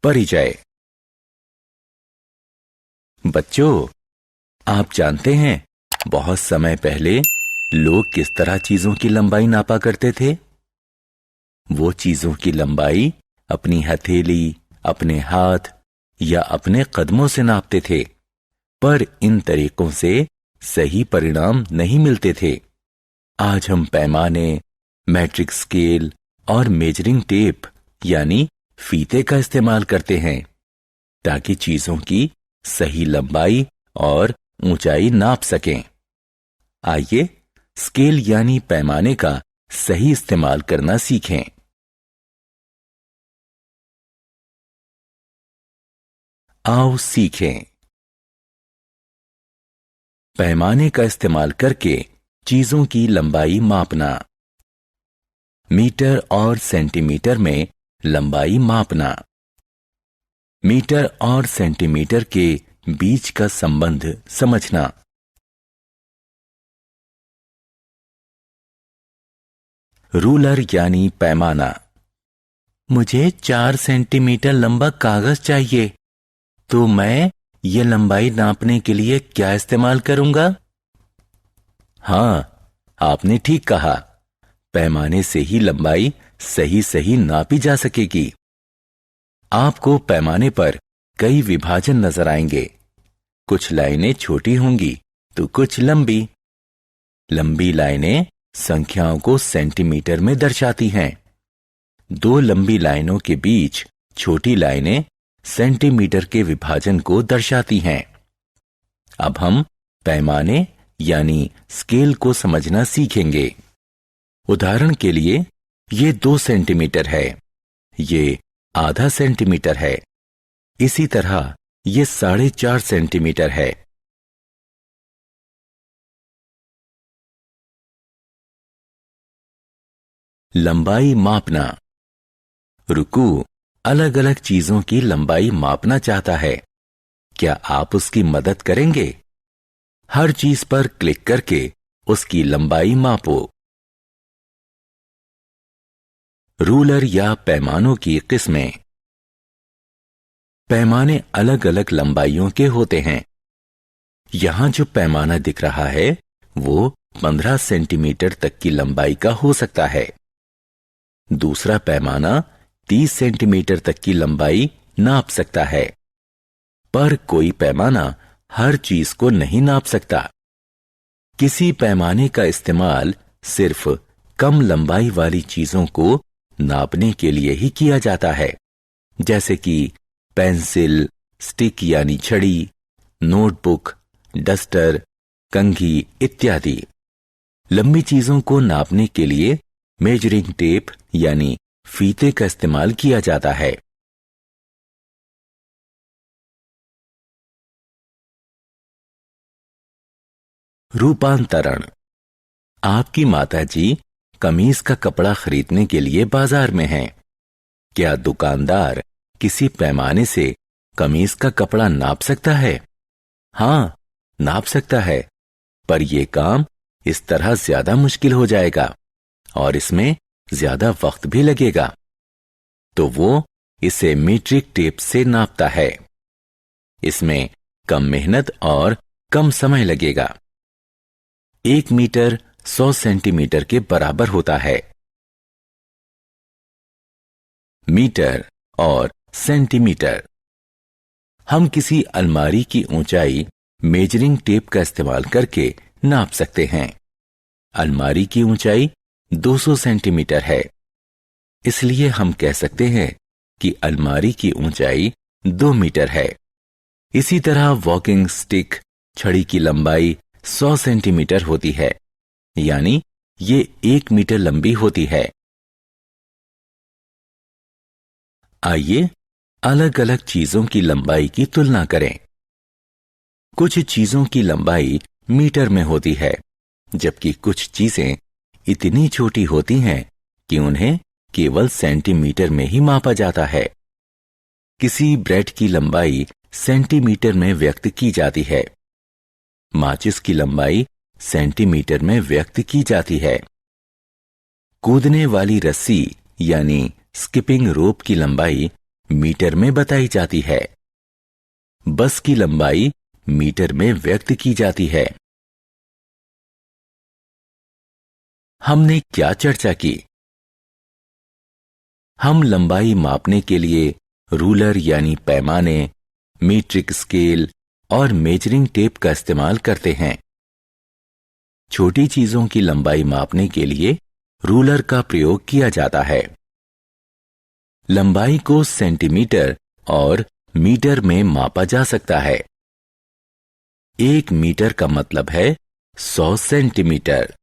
परिचय। बच्चों, आप जानते हैं बहुत समय पहले लोग किस तरह चीजों की लंबाई नापा करते थे? वो चीजों की लंबाई अपनी हथेली, अपने हाथ या अपने कदमों से नापते थे, पर इन तरीकों से सही परिणाम नहीं मिलते थे। आज हम पैमाने, मैट्रिक स्केल और मेजरिंग टेप यानी फीते का इस्तेमाल करते हैं ताकि चीजों की सही लंबाई और ऊंचाई नाप सकें। आइए स्केल यानी पैमाने का सही इस्तेमाल करना सीखें। आओ सीखें। पैमाने का इस्तेमाल करके चीजों की लंबाई मापना। मीटर और सेंटीमीटर में लंबाई मापना। मीटर और सेंटीमीटर के बीच का संबंध समझना। रूलर यानी पैमाना। मुझे 4 सेंटीमीटर लंबा कागज चाहिए, तो मैं ये लंबाई नापने के लिए क्या इस्तेमाल करूंगा? हाँ, आपने ठीक कहा। पैमाने से ही लंबाई सही नापी जा सकेगी। आपको पैमाने पर कई विभाजन नजर आएंगे। कुछ लाइनें छोटी होंगी तो कुछ लंबी। लंबी लाइनें संख्याओं को सेंटीमीटर में दर्शाती हैं। 2 लंबी लाइनों के बीच छोटी लाइनें सेंटीमीटर के विभाजन को दर्शाती हैं। अब हम पैमाने यानी स्केल को समझना सीखेंगे। उदाहरण के लिए ये 2 सेंटीमीटर है, ये आधा सेंटीमीटर है, इसी तरह ये 4.5 सेंटीमीटर है। लंबाई मापना। रुकू अलग अलग चीजों की लंबाई मापना चाहता है। क्या आप उसकी मदद करेंगे? हर चीज पर क्लिक करके उसकी लंबाई मापो। रूलर या पैमानों की किस्में। पैमाने अलग अलग लंबाइयों के होते हैं। यहां जो पैमाना दिख रहा है वो 15 सेंटीमीटर तक की लंबाई का हो सकता है। दूसरा पैमाना 30 सेंटीमीटर तक की लंबाई नाप सकता है। पर कोई पैमाना हर चीज को नहीं नाप सकता। किसी पैमाने का इस्तेमाल सिर्फ कम लंबाई वाली चीजों को नापने के लिए ही किया जाता है, जैसे कि पेंसिल, स्टिक यानी छड़ी, नोटबुक, डस्टर, कंघी इत्यादि। लंबी चीजों को नापने के लिए मेजरिंग टेप यानी फीते का इस्तेमाल किया जाता है। रूपांतरण। आपकी माताजी कमीज का कपड़ा खरीदने के लिए बाजार में हैं। क्या दुकानदार किसी पैमाने से कमीज का कपड़ा नाप सकता है? हाँ, नाप सकता है, पर यह काम इस तरह ज्यादा मुश्किल हो जाएगा और इसमें ज्यादा वक्त भी लगेगा। तो वो इसे मीट्रिक टेप से नापता है। इसमें कम मेहनत और कम समय लगेगा। 1 मीटर 100 सेंटीमीटर के बराबर होता है। मीटर और सेंटीमीटर। हम किसी अलमारी की ऊंचाई मेजरिंग टेप का इस्तेमाल करके नाप सकते हैं। अलमारी की ऊंचाई 200 सेंटीमीटर है, इसलिए हम कह सकते हैं कि अलमारी की ऊंचाई 2 मीटर है। इसी तरह वॉकिंग स्टिक छड़ी की लंबाई 100 सेंटीमीटर होती है, यानी ये 1 मीटर लंबी होती है। आइए अलग अलग चीजों की लंबाई की तुलना करें। कुछ चीजों की लंबाई मीटर में होती है, जबकि कुछ चीजें इतनी छोटी होती हैं कि उन्हें केवल सेंटीमीटर में ही मापा जाता है। किसी ब्रेड की लंबाई सेंटीमीटर में व्यक्त की जाती है। माचिस की लंबाई सेंटीमीटर में व्यक्त की जाती है। कूदने वाली रस्सी यानी स्किपिंग रोप की लंबाई मीटर में बताई जाती है। बस की लंबाई मीटर में व्यक्त की जाती है। हमने क्या चर्चा की? हम लंबाई मापने के लिए रूलर यानी पैमाने, मीट्रिक स्केल और मेजरिंग टेप का इस्तेमाल करते हैं। छोटी चीजों की लंबाई मापने के लिए रूलर का प्रयोग किया जाता है। लंबाई को सेंटीमीटर और मीटर में मापा जा सकता है। 1 मीटर का मतलब है 100 सेंटीमीटर।